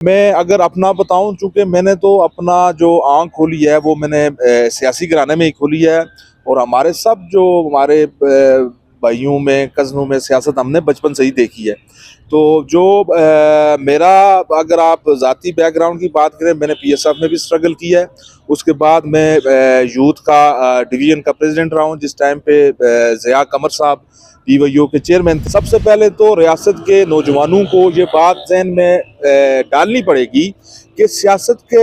मैं अगर अपना बताऊं, चूंकि मैंने तो अपना जो आंख खोली है वो मैंने सियासी घराने में ही खोली है। और हमारे सब जो हमारे भाइयों में कज़नों में सियासत हमने बचपन से ही देखी है। तो जो मेरा अगर आप ज़ाती बैकग्राउंड की बात करें, मैंने पीएसएफ में भी स्ट्रगल किया है। उसके बाद मैं यूथ का डिवीज़न का प्रेसिडेंट रहा हूँ, जिस टाइम पे ज़िया कमर साहब पीवाईओ के चेयरमैन थे। सबसे पहले तो रियासत के नौजवानों को ये बात ज़हन में डालनी पड़ेगी कि सियासत के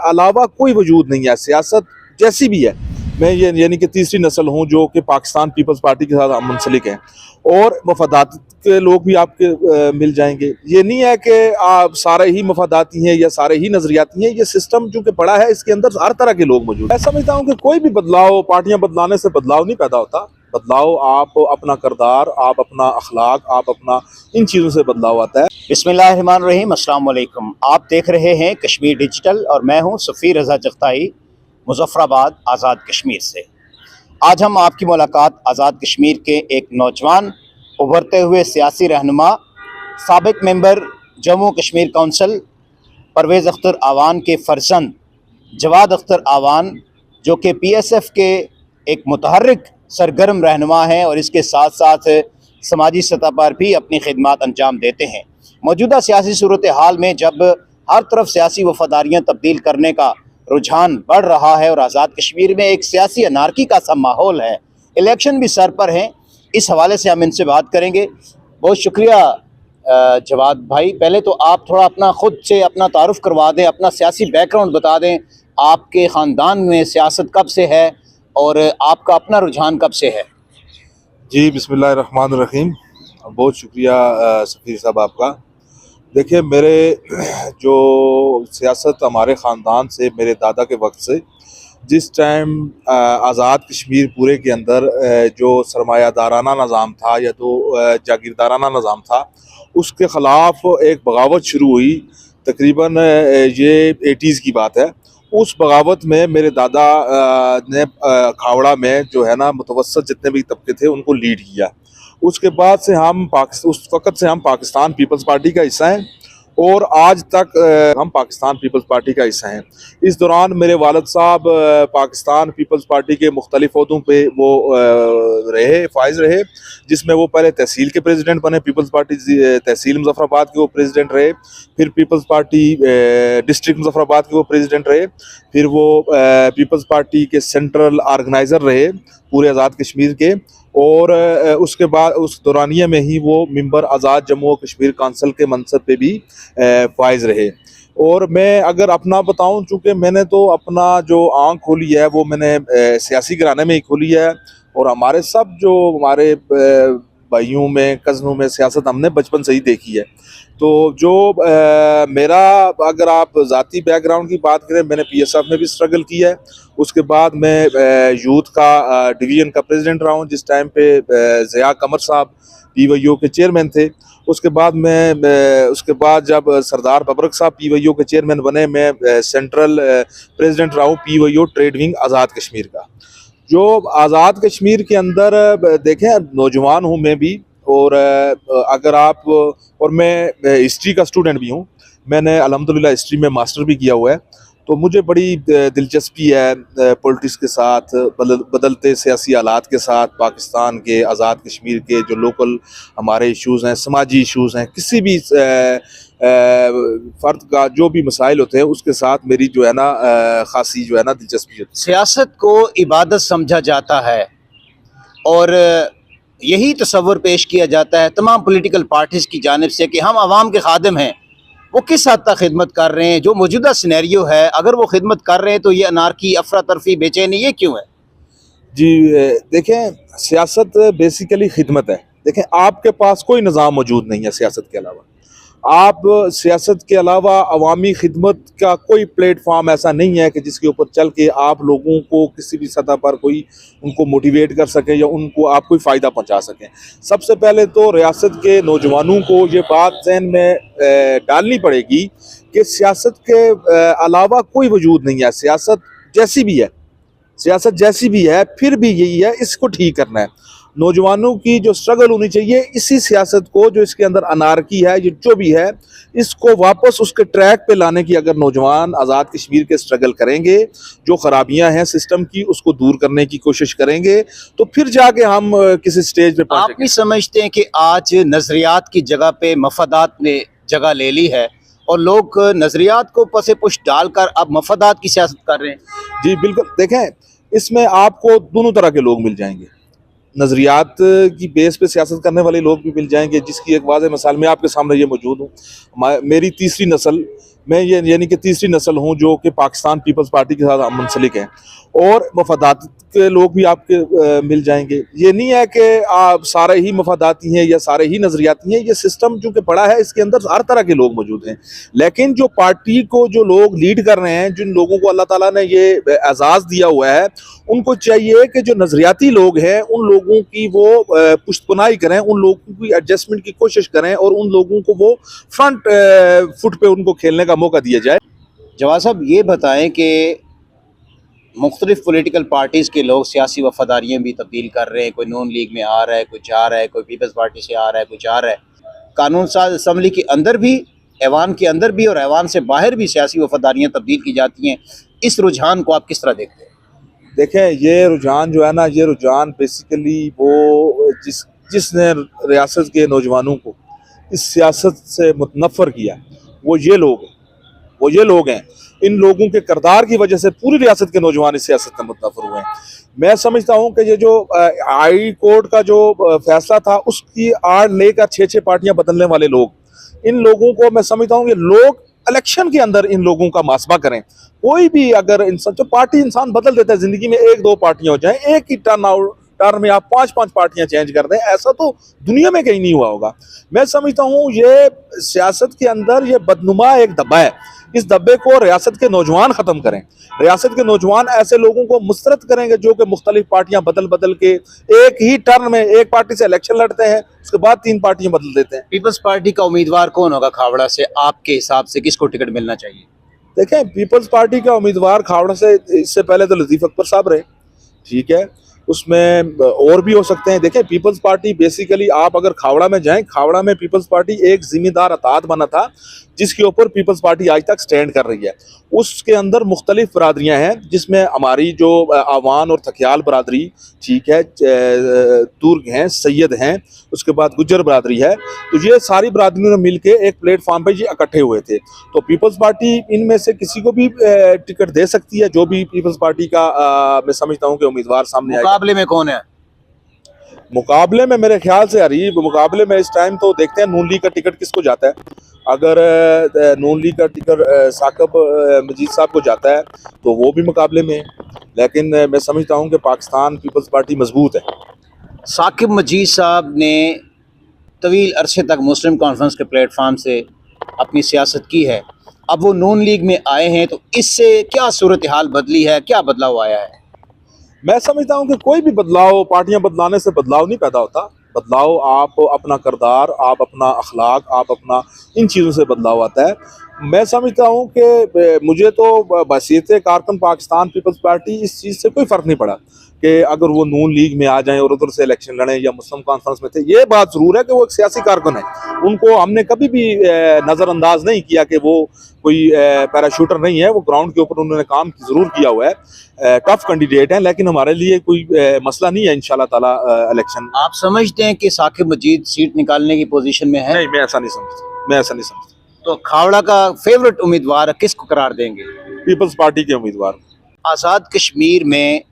अलावा कोई वजूद नहीं है। सियासत जैसी भी है, मैं ये यानी कि तीसरी नस्ल हूँ जो कि पाकिस्तान पीपल्स पार्टी के साथ मुंसलिक हैं, और मफादात के लोग भी आपके मिल जाएंगे। ये नहीं है कि आप सारे ही मफादाती हैं या सारे ही नजरियाती हैं। ये सिस्टम चूंकि बड़ा है, इसके अंदर हर तरह के लोग मौजूद हैं। मैं समझता हूँ कि कोई भी बदलाव पार्टियां बदलाने से बदलाव नहीं पैदा होता। बदलाव आप अपना किरदार, आप अपना अखलाक, आप अपना इन चीज़ों से बदलाव आता है। बिस्मिल्लाहिर्रहमानिर्रहीम, अस्सलाम वालेकुम। आप देख रहे हैं कश्मीर डिजिटल और मैं हूं सफ़ीर रज़ा जगताई, मुज़फ़्फ़राबाद आज़ाद कश्मीर से। आज हम आपकी मुलाकात आज़ाद कश्मीर के एक नौजवान उभरते हुए सियासी रहनुमा, साबिक़ मेंबर जम्मू कश्मीर कौंसिल परवेज़ अख्तर आवान के फ़र्जंद जवाद अख्तर आवान, जो कि पीएसएफ के एक मुतहर्रिक सरगर्म रहनुमा हैं और इसके साथ साथ समाजी सतह पर भी अपनी खिदमत अंजाम देते हैं। मौजूदा सियासी सूरत हाल में जब हर तरफ सियासी वफादारियाँ तब्दील करने का रुझान बढ़ रहा है और आज़ाद कश्मीर में एक सियासी अनारकी का सा माहौल है, इलेक्शन भी सर पर हैं, इस हवाले से हम इनसे बात करेंगे। बहुत शुक्रिया जवाद भाई। पहले तो आप थोड़ा अपना ख़ुद से अपना तारुफ करवा दें, अपना सियासी बैकग्राउंड बता दें। आपके ख़ानदान में सियासत कब से है और आपका अपना रुझान कब से है? जी, बिस्मिल्लाहिर्रहमानिर्रहीम। बहुत शुक्रिया सफ़ीर साहब आपका। देखिए, मेरे जो सियासत हमारे ख़ानदान से, मेरे दादा के वक्त से, जिस टाइम आज़ाद कश्मीर पूरे के अंदर जो सरमायादाराना निज़ाम था या तो जागीरदाराना निज़ाम था, उसके ख़िलाफ़ एक बगावत शुरू हुई। तकरीबन ये 80s की बात है। उस बगावत में मेरे दादा ने खावड़ा में जो है ना मुतवस्सत जितने भी तबके थे उनको लीड किया। उसके बाद से उस वक़्त से हम पाकिस्तान पीपल्स पार्टी का हिस्सा हैं और आज तक हम पाकिस्तान पीपल्स पार्टी का हिस्सा हैं। इस दौरान मेरे वालिद साहब पाकिस्तान पीपल्स पार्टी के मुख्तलिफ ओहदों पे वो फाइज रहे, जिसमें वो पहले तहसील के प्रेसिडेंट बने। पीपल्स पार्टी तहसील मुज़फ़्फ़राबाद के वो प्रेसिडेंट रहे, फिर पीपल्स पार्टी डिस्ट्रिक्ट मुज़फ़्फ़राबाद के वो प्रेसिडेंट रहे, फिर वो पीपल्स पार्टी के सेंट्रल ऑर्गेनाइज़र रहे पूरे आज़ाद कश्मीर के, और उसके बाद उस दौरानिया में ही वो मेंबर आज़ाद जम्मू कश्मीर कौंसिल के मनसब पे भी फाइज रहे। और मैं अगर अपना बताऊं, चूँकि मैंने तो अपना जो आँख खोली है वो मैंने सियासी घराने में ही खोली है। और हमारे सब जो हमारे भाइयों में कज़नों में सियासत हमने बचपन से ही देखी है। तो जो मेरा अगर आप ज़ाती बैकग्राउंड की बात करें, मैंने पीएसएफ में भी स्ट्रगल किया है। उसके बाद मैं यूथ का डिवीज़न का प्रेसिडेंट रहा हूँ, जिस टाइम पे ज़िया कमर साहब पीवाईओ के चेयरमैन थे। उसके बाद जब सरदार बबरक साहब पीवाईओ के चेयरमैन बने, मैं सेंट्रल प्रेसिडेंट रहा हूँ पीवाईओ ट्रेड विंग आज़ाद कश्मीर का। जो आज़ाद कश्मीर के अंदर देखें, नौजवान हूँ मैं भी, और अगर आप, और मैं हिस्ट्री का स्टूडेंट भी हूँ। मैंने अल्हम्दुलिल्लाह हिस्ट्री में मास्टर भी किया हुआ है। तो मुझे बड़ी दिलचस्पी है पॉलिटिक्स के साथ, बदलते सियासी हालात के साथ, पाकिस्तान के आज़ाद कश्मीर के जो लोकल हमारे इश्यूज़ हैं, समाजी इश्यूज़ हैं, किसी भी फ़र्द का जो भी मसाइल होते हैं उसके साथ मेरी जो है ना ख़ासी जो है ना दिलचस्पी होती है। सियासत को इबादत समझा जाता है और यही तसव्वुर पेश किया जाता है तमाम पॉलिटिकल पार्टीज़ की जानिब से कि हम आवाम के खादिम हैं। वो किस हद तक खिदमत कर रहे हैं? जो मौजूदा सिनेरियो है, अगर वो खिदमत कर रहे हैं तो ये अनारकी, अफरा तरफी, बेचैनी ये क्यों है? जी, देखें, सियासत बेसिकली खिदमत है। देखें, आपके पास कोई निज़ाम मौजूद नहीं है सियासत के अलावा। आप सियासत के अलावा अवामी खिदमत का कोई प्लेटफॉर्म ऐसा नहीं है कि जिसके ऊपर चल के आप लोगों को किसी भी सतह पर कोई उनको मोटिवेट कर सके या उनको आप कोई फ़ायदा पहुंचा सकें। सबसे पहले तो रियासत के नौजवानों को ये बात ज़हन में डालनी पड़ेगी कि सियासत के अलावा कोई वजूद नहीं है। सियासत जैसी भी है, फिर भी यही है, इसको ठीक करना है। नौजवानों की जो स्ट्रगल होनी चाहिए, इसी सियासत को जो इसके अंदर अनारकी है, ये जो भी है, इसको वापस उसके ट्रैक पे लाने की अगर नौजवान आज़ाद कश्मीर के स्ट्रगल करेंगे, जो खराबियां हैं सिस्टम की उसको दूर करने की कोशिश करेंगे, तो फिर जाके हम किसी स्टेज पे आप पहुंचेंगे। भी समझते हैं कि आज नजरियात की जगह पे मफादात ने जगह ले ली है और लोग नजरियात को पसे पुश डालकर अब मफादात की सियासत कर रहे हैं? जी बिल्कुल, देखें, इसमें आपको दोनों तरह के लोग मिल जाएंगे। नज़रियात की बेस पे सियासत करने वाले लोग भी मिल जाएंगे, जिसकी एक वाज़ेह मिसाल मैं आपके सामने ये मौजूद हूँ। मेरी तीसरी नस्ल, मैं ये यानी कि तीसरी नस्ल हूँ जो कि पाकिस्तान पीपल्स पार्टी के साथ मुंसलिक है, और मफादात के लोग भी आपके मिल जाएंगे। ये नहीं है कि आप सारे ही मफादाती हैं या सारे ही नज़रियाती हैं, ये सिस्टम चूँकि बड़ा है, इसके अंदर हर तरह के लोग मौजूद हैं। लेकिन जो पार्टी को जो लोग लीड कर रहे हैं, जिन लोगों को अल्लाह ताला ने ये एजाज़ दिया हुआ है, उनको चाहिए कि जो नज़रियाती लोग हैं उन लोगों की वो पुष्तपनाही करें, उन लोगों की एडजस्टमेंट की कोशिश करें और उन लोगों को वो फ्रंट फुट पे उनको खेलने का मौका दिया जाए। जवाद साहब, ये बताएं कि मुख्तलिफ पॉलिटिकल पार्टीज़ के लोग सियासी वफादारियाँ भी तब्दील कर रहे हैं। कोई नून लीग में आ रहा है, कोई जा रहा है, कोई पीपल्स पार्टी से आ रहा है, कोई जा रहा है। कानून साज असम्बली के अंदर भी, ऐवान के अंदर भी और ऐवान से बाहर भी सियासी वफादारियाँ तब्दील की जाती हैं। इस रुझान को आप किस तरह देखते हैं? देखें, ये रुझान जो है ना, ये रुझान बेसिकली वो जिसने रियासत के नौजवानों को इस सियासत से मुतनफ़र किया, वो ये लोग हैं। इन लोगों के किरदार की वजह से पूरी रियासत के नौजवान इस सियासत से मुतनफ़र हुए हैं। मैं समझता हूँ कि ये जो हाई कोर्ट का जो फैसला था, उसकी आड़ लेकर 6-6 पार्टियां बदलने वाले लोग, इन लोगों को मैं समझता हूँ कि लोग इलेक्शन के अंदर इन लोगों का मुहासबा करें। कोई भी अगर इंसान, जो पार्टी इंसान बदल देता है ज़िंदगी में, 1-2 पार्टियां हो जाएं, एक ही टर्न में आप 5-5 पार्टियां चेंज कर दें, ऐसा तो दुनिया में कहीं नहीं हुआ होगा। मैं समझता हूँ ये सियासत के अंदर ये बदनुमा एक धब्बा है, इस धब्बे को रियासत के नौजवान ख़त्म करें। रियासत के नौजवान ऐसे लोगों को मुस्तरद करेंगे जो कि मुख्तलिफ पार्टियां बदल बदल के एक ही टर्न में एक पार्टी से इलेक्शन लड़ते हैं, उसके बाद 3 पार्टियां बदल देते हैं। पीपल्स पार्टी का उम्मीदवार कौन होगा खावड़ा से? आपके हिसाब से किसको टिकट मिलना चाहिए? देखें, पीपल्स पार्टी का उम्मीदवार खावड़ा से इससे पहले तो लतीफ़ अकबर साहब रहे, ठीक है, उसमें और भी हो सकते हैं। देखें, पीपल्स पार्टी बेसिकली आप अगर खावड़ा में जाएं, खावड़ा में पीपल्स पार्टी एक जिम्मेदार अताद बना था, जिसके ऊपर पीपल्स पार्टी आज तक स्टैंड कर रही है। उसके अंदर मुख्तलिफ बरादरियाँ हैं, जिसमें हमारी जो आवान और थकियाल बरादरी, ठीक है, तुर्क हैं, सैयद हैं, उसके बाद गुज्जर बरादरी है, तो ये सारी बरादरियों ने मिलके एक प्लेटफॉर्म पे ये इकट्ठे हुए थे। तो पीपल्स पार्टी इनमें से किसी को भी टिकट दे सकती है, जो भी पीपल्स पार्टी का मैं समझता हूँ कि उम्मीदवार सामने आएगा। मुकाबले में कौन है? मुकाबले में मेरे ख्याल से अरीब मुकाबले में इस टाइम तो देखते हैं नून लीग का टिकट किसको जाता है। अगर नून लीग का टिकट साकिब मजीद साहब को जाता है तो वो भी मुकाबले में है, लेकिन मैं समझता हूँ कि पाकिस्तान पीपल्स पार्टी मजबूत है। साकिब मजीद साहब ने तवील अरसे तक मुस्लिम कॉन्फ्रेंस के प्लेटफार्म से अपनी सियासत की है, अब वो नून लीग में आए हैं, तो इससे क्या सूरत हाल बदली है, क्या बदलाव आया है? मैं समझता हूँ कि कोई भी बदलाव पार्टियां बदलाने से बदलाव नहीं पैदा होता। बदलाव आप अपना किरदार, आप अपना अखलाक, आप अपना इन चीज़ों से बदलाव आता है। मैं समझता हूँ कि मुझे तो बहसीयत कारकुन पाकिस्तान पीपल्स पार्टी इस चीज़ से कोई फ़र्क नहीं पड़ा कि अगर वो नून लीग में आ जाएं और उधर से इलेक्शन लड़ें या मुस्लिम कॉन्फ्रेंस में थे। ये बात ज़रूर है कि वो एक सियासी कारकुन है, उनको हमने कभी भी नज़रअंदाज नहीं किया कि वो कोई पैराशूटर नहीं है, वो ग्राउंड के ऊपर उन्होंने काम ज़रूर किया हुआ है। टफ कैंडिडेट हैं, लेकिन हमारे लिए कोई मसला नहीं है इंशाल्लाह ताला इलेक्शन। आप समझते हैं कि साकिब मजीद सीट निकालने की पोजीशन में है? नहीं, मैं ऐसा नहीं समझता। तो खावड़ा का फेवरेट उम्मीदवार किसको करार देंगे? पीपल्स पार्टी के उम्मीदवार। आज़ाद कश्मीर में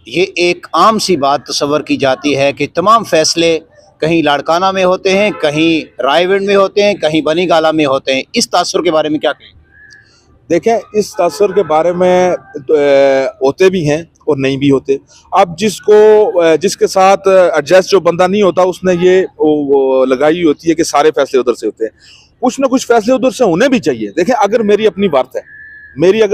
ये एक आम सी बात तस्वर की जाती है कि तमाम फैसले कहीं लाड़काना में होते हैं, कहीं रायविंड में होते हैं, कहीं बनी गाला में होते हैं। इस तासुर के बारे में क्या कहें? देखें, इस तासुर के बारे में होते भी हैं और नहीं भी होते। अब जिसके साथ एडजस्ट जो बंदा नहीं होता, उसने ये लगाई होती है कि सारे फैसले उधर से होते हैं। कुछ ना कुछ फैसले उधर से होने भी चाहिए। देखें, अगर मेरी अपनी वर्थ है, मुझे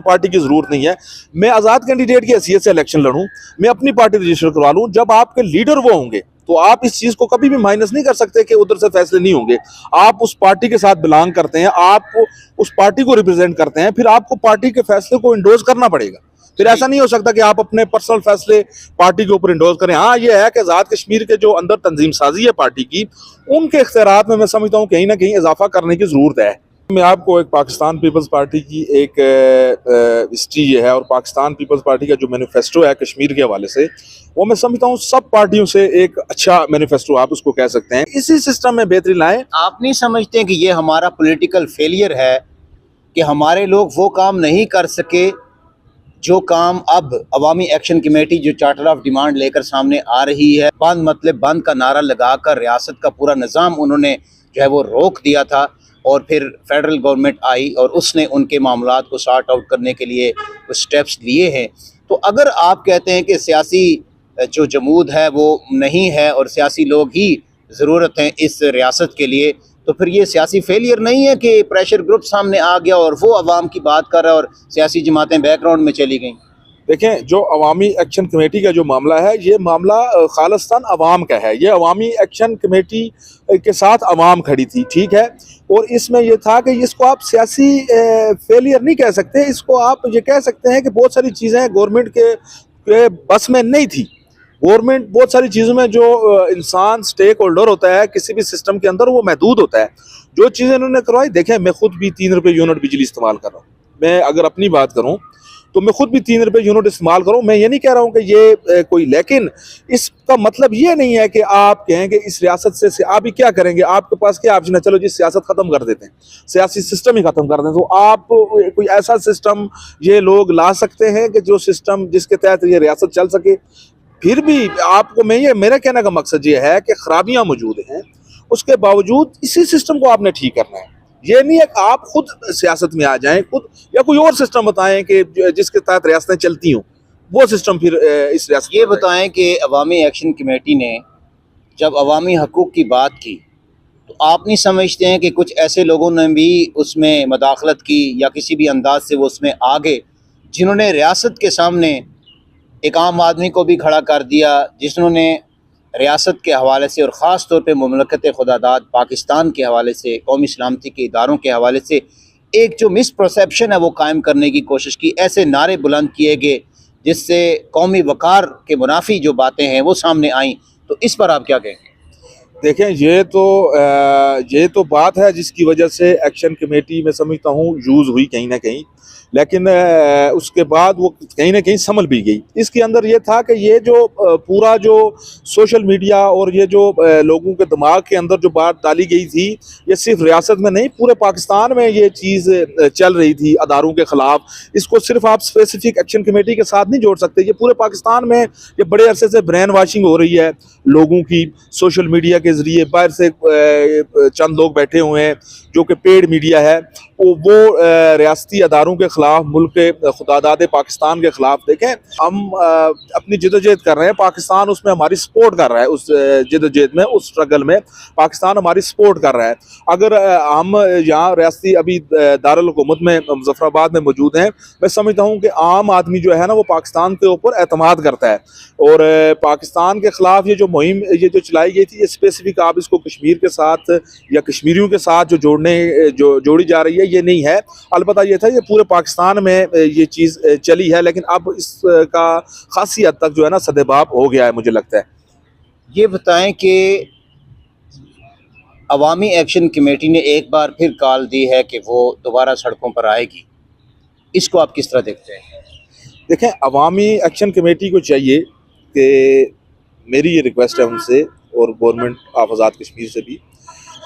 पार्टी की ज़रूरत नहीं है, मैं आज़ाद कैंडिडेट की हैसियत से इलेक्शन लड़ूं, मैं अपनी पार्टी रजिस्टर करवा लूं। जब आपके लीडर वो होंगे तो आप इस चीज़ को कभी भी माइनस नहीं कर सकते कि उधर से फैसले नहीं होंगे। आप उस पार्टी के साथ बिलोंग करते हैं, आप उस पार्टी को रिप्रेजेंट करते हैं, फिर आपको पार्टी के फैसले को इंडोर्स करना पड़ेगा। फिर ऐसा नहीं हो सकता कि आप अपने पर्सनल फैसले पार्टी के ऊपर इंडोर्स करें। हाँ, ये है कि आज़ाद कश्मीर के जो अंदर तंजीम साजी है पार्टी की, उनके इख्तियारात में मैं समझता हूँ कहीं ना कहीं इजाफा करने की ज़रूरत है। मैं आपको एक पाकिस्तान पीपल्स पार्टी की एक हिस्ट्री ये है, और पाकिस्तान पीपल्स पार्टी का जो मैनिफेस्टो है कश्मीर के हवाले से, वो मैं समझता हूँ सब पार्टियों से एक अच्छा मैनिफेस्टो आप उसको कह सकते हैं। इसी सिस्टम में बेहतरी लाएं। आप नहीं समझते कि ये हमारा पॉलिटिकल फेलियर है कि हमारे लोग वो काम नहीं कर सके जो काम अब अवामी एक्शन कमेटी जो चार्टर ऑफ डिमांड लेकर सामने आ रही है? बंद मतलब बंद का नारा लगाकर रियासत का पूरा निज़ाम उन्होंने जो है वो रोक दिया था, और फिर फेडरल गवर्नमेंट आई और उसने उनके मामलात को सॉर्ट आउट करने के लिए कुछ स्टेप्स लिए हैं। तो अगर आप कहते हैं कि सियासी जो जमूद है वो नहीं है और सियासी लोग ही ज़रूरत हैं इस रियासत के लिए, तो फिर ये सियासी फेलियर नहीं है कि प्रेशर ग्रुप सामने आ गया और वो अवाम की बात कर रहा है और सियासी जमातें बैकग्राउंड में चली गईं? देखें, जो अवामी एक्शन कमेटी का जो मामला है, ये मामला खालिस्तान अवाम का है। ये अवामी एक्शन कमेटी के साथ अवाम खड़ी थी, ठीक है। और इसमें ये था कि इसको आप सियासी फेलियर नहीं कह सकते, इसको आप ये कह सकते हैं कि बहुत सारी चीज़ें गवर्नमेंट के बस में नहीं थी। गवर्नमेंट बहुत सारी चीज़ों में जो इंसान स्टेक होल्डर होता है किसी भी सिस्टम के अंदर, वो महदूद होता है। जो चीज़ें इन्होंने करवाई, देखें मैं खुद भी 3 रुपये यूनिट बिजली इस्तेमाल कर रहा हूँ। मैं अगर अपनी बात करूँ तो मैं खुद भी 3 रुपये यूनिट इस्तेमाल करूँ। मैं ये नहीं कह रहा हूँ कि ये कोई, लेकिन इसका मतलब ये नहीं है कि आप कहेंगे इस रियासत से आप ही क्या करेंगे, आपके पास क्या ऑप्शन है, चलो जी सियासत ख़त्म कर देते हैं, सियासी सिस्टम ही ख़त्म कर दें। तो आप कोई ऐसा सिस्टम ये लोग ला सकते हैं कि जो सिस्टम जिसके तहत ये रियासत चल सके। फिर भी आपको मेरा कहने का मकसद ये है कि खराबियाँ मौजूद हैं, उसके बावजूद इसी सिस्टम को आपने ठीक करना है। ये नहीं है कि आप खुद सियासत में आ जाएं खुद, या कोई और सिस्टम बताएं कि जिसके तहत रियासतें चलती हों, वो सिस्टम फिर इस रियासत। ये बताएं कि अवामी एक्शन कमेटी ने जब अवामी हकूक़ की बात की, तो आप नहीं समझते हैं कि कुछ ऐसे लोगों ने भी उसमें मदाखलत की या किसी भी अंदाज से वो उसमें आ गए, जिन्होंने रियासत के सामने एक आम आदमी को भी खड़ा कर दिया, जिन्होंने रियासत के हवाले से और ख़ास तौर पे मुमलकत खुदादाद पाकिस्तान के हवाले से, कौमी सलामती के इदारों के हवाले से एक जो मिसपरसेप्शन है वो कायम करने की कोशिश की। ऐसे नारे बुलंद किए गए जिससे कौमी वक़ार के मुनाफी जो बातें हैं वो सामने आईं। तो इस पर आप क्या कहेंगे? देखें, ये तो बात है जिसकी वजह से एक्शन कमेटी मैं समझता हूँ यूज़ हुई कहीं ना कहीं, लेकिन उसके बाद वो कहीं ना कहीं संभल भी गई। इसके अंदर ये था कि ये जो पूरा जो सोशल मीडिया और ये जो लोगों के दिमाग के अंदर जो बात डाली गई थी, ये सिर्फ रियासत में नहीं पूरे पाकिस्तान में ये चीज़ चल रही थी अदारों के ख़िलाफ़। इसको सिर्फ आप स्पेसिफिक एक्शन कमेटी के साथ नहीं जोड़ सकते। ये पूरे पाकिस्तान में ये बड़े अरसे से ब्रेन वाशिंग हो रही है लोगों की, सोशल मीडिया के ज़रिए। बाहर से चंद लोग बैठे हुए हैं जो कि पेड मीडिया है, वो रियासती अदारों के ख़िलाफ़, मुल्क के खुदादाद पाकिस्तान के ख़िलाफ़। देखें, हम अपनी जदोजहद कर रहे हैं, पाकिस्तान उसमें हमारी सपोर्ट कर रहा है, उस जदोजहद में, उस स्ट्रगल में पाकिस्तान हमारी सपोर्ट कर रहा है। अगर हम यहाँ रियासती अभी दारुल हुकूमत में मुज़फ़्फ़राबाद में मौजूद हैं, मैं समझता हूँ कि आम आदमी जो है ना वो पाकिस्तान के ऊपर एतमाद करता है, और पाकिस्तान के ख़िलाफ़ ये जो मुहिम ये जो चलाई गई थी, ये स्पेसिफिक आप इसको कश्मीर के साथ या कश्मीरियों के साथ जो जोड़ी जा रही है ये नहीं है। अलबत्ता ये था, ये पूरे पाकिस्तान में ये चीज़ चली है, लेकिन अब इसका खासी हद तक जो है ना सदेबाप हो गया है मुझे लगता है। ये बताएं कि अवामी एक्शन कमेटी ने एक बार फिर कॉल दी है कि वो दोबारा सड़कों पर आएगी, इसको आप किस तरह देखते हैं? देखें, अवामी एक्शन कमेटी को चाहिए कि, मेरी ये रिक्वेस्ट है उनसे और गवर्नमेंट ऑफ आज़ाद कश्मीर से भी,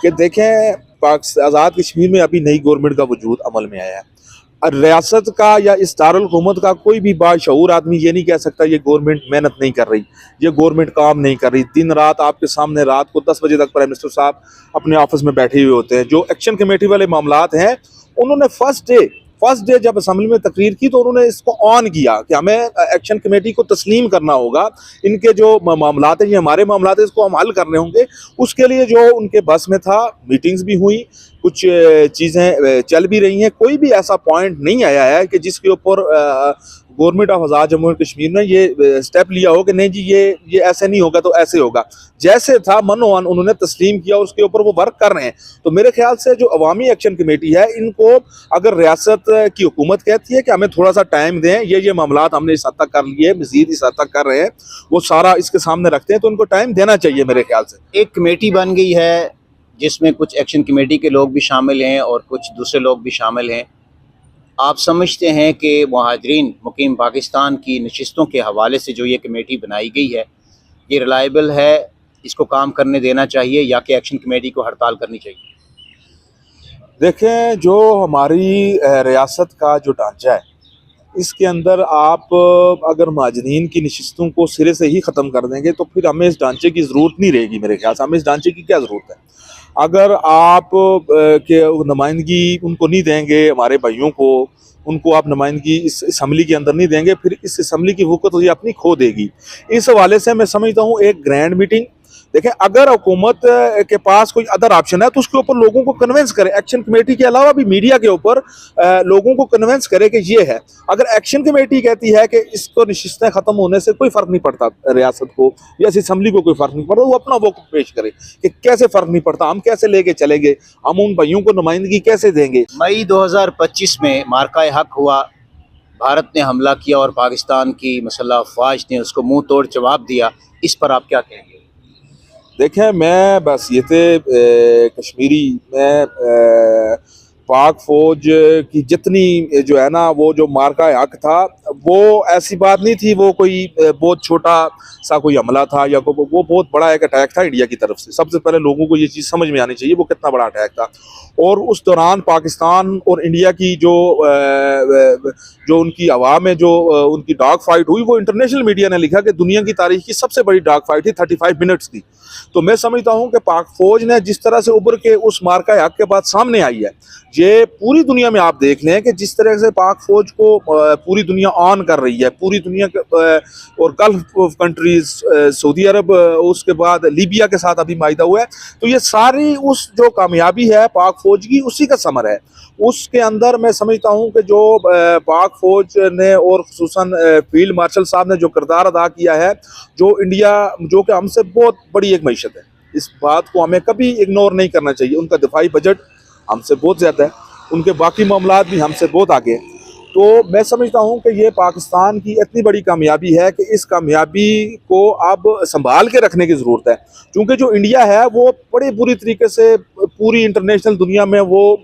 कि देखें आज़ाद कश्मीर में अभी नई गवर्नमेंट का वजूद अमल में आया है। रियासत का या इस दारुल हुकूमत का कोई भी बाशऊर आदमी ये नहीं कह सकता ये गवर्नमेंट मेहनत नहीं कर रही, ये गवर्नमेंट काम नहीं कर रही। दिन रात आपके सामने रात को 10 बजे तक प्राइम मिनिस्टर साहब अपने ऑफिस में बैठे हुए होते हैं। जो एक्शन कमेटी वाले मामलात हैं, उन्होंने फर्स्ट डे जब असम्बली में तकरीर की तो उन्होंने इसको ऑन किया कि हमें एक्शन कमेटी को तस्लीम करना होगा, इनके जो मामलात हैं ये हमारे मामलात हैं, इसको हम हल करने होंगे। उसके लिए जो उनके बस में था, मीटिंग्स भी हुई, कुछ चीज़ें चल भी रही हैं। कोई भी ऐसा पॉइंट नहीं आया है कि जिसके ऊपर government of Azad Jammu and Kashmir ने ये स्टेप लिया हो कि नहीं जी ये ऐसे नहीं होगा तो ऐसे होगा, जैसे था मनोवन उन्होंने तस्लीम किया, उसके ऊपर वो वर्क कर रहे हैं। तो मेरे ख्याल से जो अवामी एक्शन कमेटी है, इनको अगर रियासत की हुकूमत कहती है कि हमें थोड़ा सा टाइम दें, ये मामला हमने इस हद तक कर लिए, मजीद इस हद तक कर रहे हैं, वो सारा इसके सामने रखते हैं, तो उनको टाइम देना चाहिए मेरे ख्याल से। एक कमेटी बन गई है जिसमें कुछ एक्शन कमेटी के लोग भी शामिल हैं और कुछ दूसरे लोग भी शामिल हैं। आप समझते हैं कि मुहाजिरीन मुकीम पाकिस्तान की नशिस्तों के हवाले से जो ये कमेटी बनाई गई है, ये रिलायबल है, इसको काम करने देना चाहिए या कि एक्शन कमेटी को हड़ताल करनी चाहिए? देखें, जो हमारी रियासत का जो ढांचा है, इसके अंदर आप अगर मुहाजिरीन की नशिस्तों को सिरे से ही ख़त्म कर देंगे तो फिर हमें इस ढांचे की ज़रूरत नहीं रहेगी। मेरे ख्याल से हमें इस ढांचे की क्या ज़रूरत है? अगर आप के नुमाइंदगी उनको नहीं देंगे, हमारे भाइयों को, उनको आप नुमाइंदगी इस असम्बली के अंदर नहीं देंगे, फिर इस असम्बली की वक़्त ये अपनी खो देगी। इस हवाले से मैं समझता हूँ एक ग्रैंड मीटिंग, देखें, अगर हुकूमत के पास कोई अदर ऑप्शन है तो उसके ऊपर लोगों को कन्विंस करे, एक्शन कमेटी के अलावा भी मीडिया के ऊपर लोगों को कन्विंस करे कि ये है। अगर एक्शन कमेटी कहती है कि इसको नशिस्तें ख़त्म होने से कोई फ़र्क नहीं पड़ता रियासत को या इस असम्बली को कोई फ़र्क नहीं पड़ता, वो अपना वो पेश करे कि कैसे फ़र्क नहीं पड़ता, हम कैसे लेके चलेंगे, हम उन भाइयों को नुमाइंदगी कैसे देंगे। मई 2025 में मार्का हक हुआ, भारत ने हमला किया और पाकिस्तान की मसल्ह अफवाज ने उसको मुंह तोड़ जवाब दिया, इस पर आप क्या कहेंगे? देखें, मैं बस ये थे कश्मीरी, मैं पाक फौज की जितनी जो है ना, वो जो मार्का हक था, वो ऐसी बात नहीं थी वो कोई बहुत छोटा सा कोई हमला था या वो बहुत बड़ा एक अटैक था इंडिया की तरफ से। सबसे पहले लोगों को ये चीज़ समझ में आनी चाहिए वो कितना बड़ा अटैक था। और उस दौरान पाकिस्तान और इंडिया की जो उनकी हवा में जो उनकी डॉग फाइट हुई, वो इंटरनेशनल मीडिया ने लिखा कि दुनिया की तारीख की सबसे बड़ी डॉग फाइट थी, 35 मिनट्स की। तो मैं समझता हूँ कि पाक फौज ने जिस तरह से उभर के उस मार्का हक के बाद सामने आई है, ये पूरी दुनिया में आप देख लें कि जिस तरह से पाक फौज को पूरी दुनिया ऑन कर रही है, पूरी दुनिया और गल्फ कंट्रीज, सऊदी अरब, उसके बाद लीबिया के साथ अभी माहिदा हुआ है, तो ये सारी उस जो कामयाबी है पाक फौज की, उसी का समर है। उसके अंदर मैं समझता हूँ कि जो पाक फौज ने और खुसूसन फील्ड मार्शल साहब ने जो किरदार अदा किया है, जो इंडिया, जो कि हमसे बहुत बड़ी एक मैशत है, इस बात को हमें कभी इग्नोर नहीं करना चाहिए। उनका दिफाई बजट हमसे बहुत ज़्यादा है, उनके बाकी मामलात भी हमसे बहुत आगे हैं। तो मैं समझता हूँ कि ये पाकिस्तान की इतनी बड़ी कामयाबी है कि इस कामयाबी को अब संभाल के रखने की ज़रूरत है, क्योंकि जो इंडिया है वो बड़े बुरी तरीके से पूरी इंटरनेशनल दुनिया में वो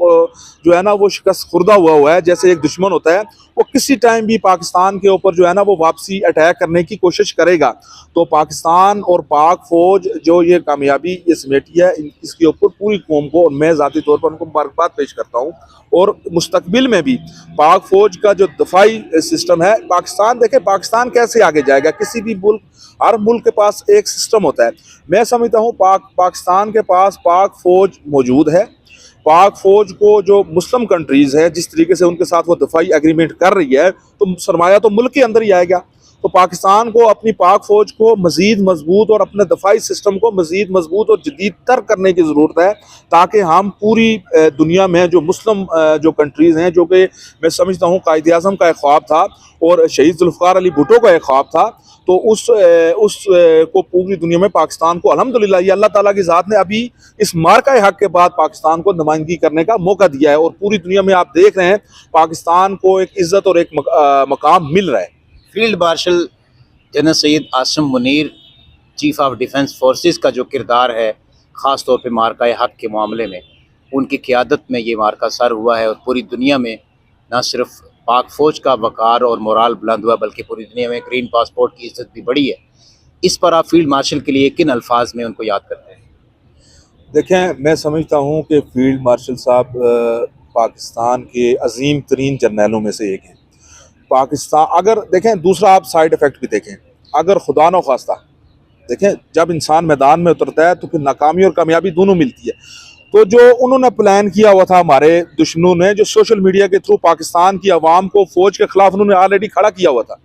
जो है ना वो शिकस्त खुर्दा हुआ है। जैसे एक दुश्मन होता है, वो किसी टाइम भी पाकिस्तान के ऊपर जो है ना वो वापसी अटैक करने की कोशिश करेगा। तो पाकिस्तान और पाक फौज जो ये कामयाबी ये समेटी है, इसके ऊपर पूरी कौम को, और मैं ज़ाती तौर पर उनको मुबारकबाद पेश करता हूँ। और मुस्तकबिल में भी पाक फौज का जो दफाई सिस्टम है, पाकिस्तान, देखें पाकिस्तान कैसे आगे जाएगा, किसी भी मुल्क, हर मुल्क के पास एक सिस्टम होता है। मैं समझता हूँ पाकिस्तान के पास पाक फौज मौजूद है। पाक फौज को जो मुस्लिम कंट्रीज़ हैं, जिस तरीके से उनके साथ वो दफाई एग्रीमेंट कर रही है, तो सरमाया तो मुल्क के अंदर ही आएगा। तो पाकिस्तान को अपनी पाक फौज को मज़ीद मजबूत और अपने दफाई सिस्टम को मज़ीद मजबूत और जदीद तर करने की ज़रूरत है, ताकि हम पूरी दुनिया में जो मुस्लिम जो कंट्रीज़ हैं, जो कि मैं समझता हूँ कायद आज़म का एक ख्वाब था और शहीद जुल्फ़िकार अली भुट्टो का एक ख्वाब था, तो उस को पूरी दुनिया में पाकिस्तान को अल्हम्दुलिल्लाह ये अल्लाह ताला की ज़ात ने अभी इस मार्का हक के बाद पाकिस्तान को नुमाइंदगी करने का मौका दिया है। और पूरी दुनिया में आप देख रहे हैं पाकिस्तान को एक इज़्ज़त और एक मकाम मिल रहा है। Field marshal general Syed Asim Munir, chief of defence forces का जो किरदार है ख़ास तौर पे मार्का हक के मामले में, उनकी क़ियादत में ये मार्का सर हुआ है और पूरी दुनिया में न सिर्फ पाक फ़ौज का वक़ार और मोराल बुलंद हुआ, बल्कि पूरी दुनिया में ग्रीन पासपोर्ट की इज़्ज़त भी बढ़ी है। इस पर आप फील्ड मार्शल के लिए किन अल्फाज में उनको याद करते हैं? देखें, मैं समझता हूँ कि फील्ड मार्शल साहब पाकिस्तान के अजीम तरीन जर्नैलों में से एक हैं। पाकिस्तान, अगर देखें दूसरा आप साइड इफ़ेक्ट भी देखें, अगर खुदा न खास्ता देखें जब इंसान मैदान में उतरता है तो फिर नाकामी और कामयाबी दोनों मिलती है। तो जो उन्होंने प्लान किया हुआ था हमारे दुश्मनों ने, जो सोशल मीडिया के थ्रू पाकिस्तान की आवाम को फ़ौज के ख़िलाफ़ उन्होंने ऑलरेडी खड़ा किया हुआ था,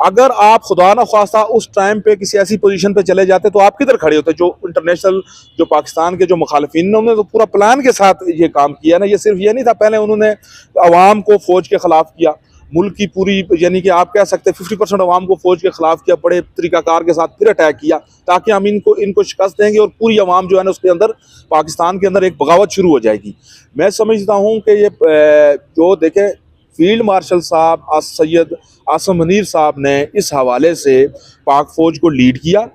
अगर आप खुदा न ख्वास्ता उस टाइम पे किसी ऐसी पोजीशन पे चले जाते तो आप किधर खड़े होते? जो इंटरनेशनल, जो पाकिस्तान के जो मुखालिफिन ने, उन्होंने तो पूरा प्लान के साथ ये काम किया ना। ये सिर्फ ये नहीं था पहले उन्होंने आवाम को फ़ौज के ख़िलाफ़ किया, मुल्क की पूरी, यानी कि आप कह सकते हैं 50% अवाम को फ़ौज के ख़िलाफ़ किया, बड़े तरीक़ाकार के साथ फिर अटैक किया ताकि हम इनको शिकस्त देंगे और पूरी अवाम जो है ना उसके अंदर, पाकिस्तान के अंदर एक बगावत शुरू हो जाएगी। मैं समझता हूँ कि ये जो देखें फील्ड मार्शल साहब सैयद आसिम मुनीर साहब ने इस हवाले से पाक फ़ौज को लीड किया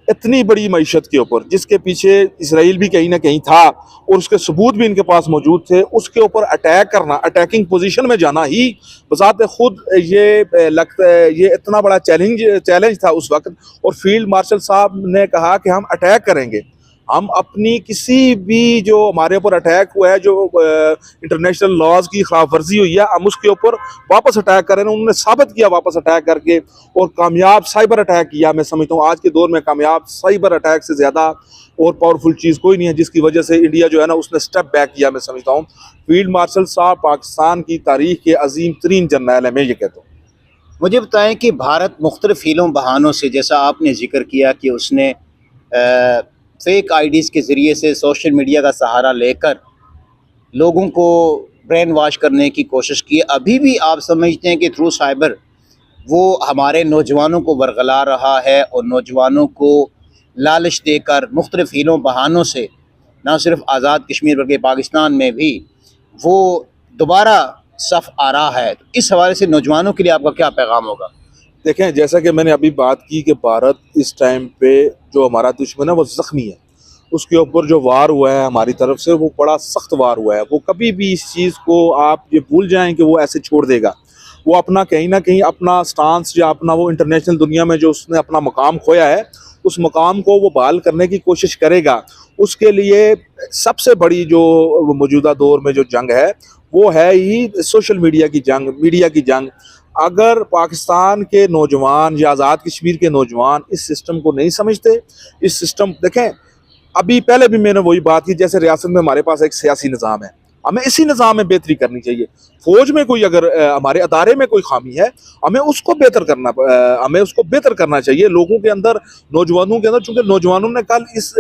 इतनी बड़ी मईशत के ऊपर, जिसके पीछे इसराइल भी कहीं ना कहीं था और उसके सबूत भी इनके पास मौजूद थे, उसके ऊपर अटैक करना, अटैकिंग पोजीशन में जाना ही बज़ात खुद ये लगता है ये इतना बड़ा चैलेंज था उस वक्त। और फील्ड मार्शल साहब ने कहा कि हम अटैक करेंगे, हम अपनी किसी भी जो हमारे ऊपर अटैक हुआ है, जो इंटरनेशनल लॉज की खिलाफ वर्जी हुई है, हम उसके ऊपर वापस अटैक करें। उन्होंने साबित किया वापस अटैक करके और कामयाब साइबर अटैक किया। मैं समझता हूँ आज के दौर में कामयाब साइबर अटैक से ज़्यादा और पावरफुल चीज़ कोई नहीं है, जिसकी वजह से इंडिया जो है ना उसने स्टेप बैक किया। मैं समझता हूँ फील्ड मार्शल साहब पाकिस्तान की तारीख के अजीम तरीन जर्नैल है, मैं ये कहता हूँ। मुझे बताएं कि भारत मुख्तलिफ हीलों बहानों से, जैसा आपने जिक्र किया कि उसने फेक आईडीज़ के ज़रिए से सोशल मीडिया का सहारा लेकर लोगों को ब्रेन वॉश करने की कोशिश की, अभी भी आप समझते हैं कि थ्रू साइबर वो हमारे नौजवानों को वरगला रहा है और नौजवानों को लालच देकर मुख्तलिफ हीलों बहानों से न सिर्फ आज़ाद कश्मीर बल्कि पाकिस्तान में भी वो दोबारा सफ़ आ रहा है? तो इस हवाले से नौजवानों के लिए आपका क्या पैगाम होगा? देखें, जैसा कि मैंने अभी बात की कि भारत इस टाइम पे जो हमारा दुश्मन है वो ज़ख्मी है, उसके ऊपर जो वार हुआ है हमारी तरफ से वो बड़ा सख्त वार हुआ है। वो कभी भी इस चीज़ को आप ये भूल जाएं कि वो ऐसे छोड़ देगा। वो अपना कहीं ना कहीं अपना स्टांस या अपना वो इंटरनेशनल दुनिया में जो उसने अपना मकाम खोया है, उस मकाम को वो बहाल करने की कोशिश करेगा। उसके लिए सबसे बड़ी जो मौजूदा दौर में जो जंग है वो है ही सोशल मीडिया की जंग, मीडिया की जंग। अगर पाकिस्तान के नौजवान या आज़ाद कश्मीर के नौजवान इस सिस्टम को नहीं समझते, इस सिस्टम देखें, अभी पहले भी मैंने वही बात की, जैसे रियासत में हमारे पास एक सियासी निज़ाम है, हमें इसी निज़ाम में बेहतरी करनी चाहिए। फौज में कोई अगर हमारे अदारे में कोई खामी है, हमें उसको बेहतर करना चाहिए लोगों के अंदर, नौजवानों के अंदर, चूंकि नौजवानों ने कल इस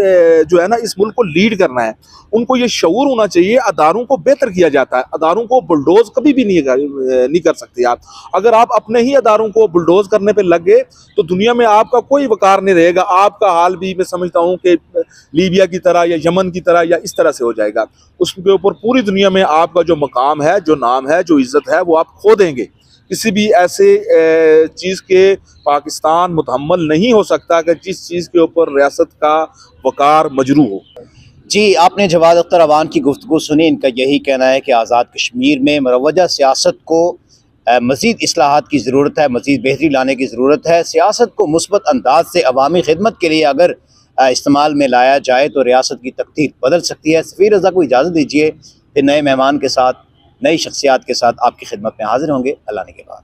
जो है ना इस मुल्क को लीड करना है, उनको ये शऊर होना चाहिए। अदारों को बेहतर किया जाता है, अदारों को बुलडोज कभी भी नहीं कर सकते आप। अगर आप अपने ही अदारों को बुलडोज करने पर लग गए तो दुनिया में आपका कोई वकार नहीं रहेगा। आपका हाल भी मैं समझता हूँ कि लीबिया की तरह या यमन की तरह या इस तरह से हो जाएगा। उसके ऊपर पूरी दुनिया में आपका जो मकाम है, जो नाम है, जो इज्जत है, वो आप खो देंगे। किसी भी ऐसे चीज़ के पाकिस्तान मुतहम्मल नहीं हो सकता कि जिस चीज़ के ऊपर रियासत का वकार मजरू हो। जी, आपने जवाद अख्तर अवान की गुफ्तगू सुनी। इनका यही कहना है कि आज़ाद कश्मीर में मरवजा सियासत को मज़ीद इस्लाहात की ज़रूरत है, मज़ीद बेहतरी लाने की ज़रूरत है। सियासत को मुस्बत अंदाज से अवामी खिदमत के लिए अगर इस्तेमाल में लाया जाए तो रियासत की तकदीर बदल सकती है। सफ़ीर रज़ा को इजाज़त दीजिए, फिर नए मेहमान के साथ, नई शख्सियात के साथ आपकी खिदमत में हाजिर होंगे। अल्लाह ने के बाद।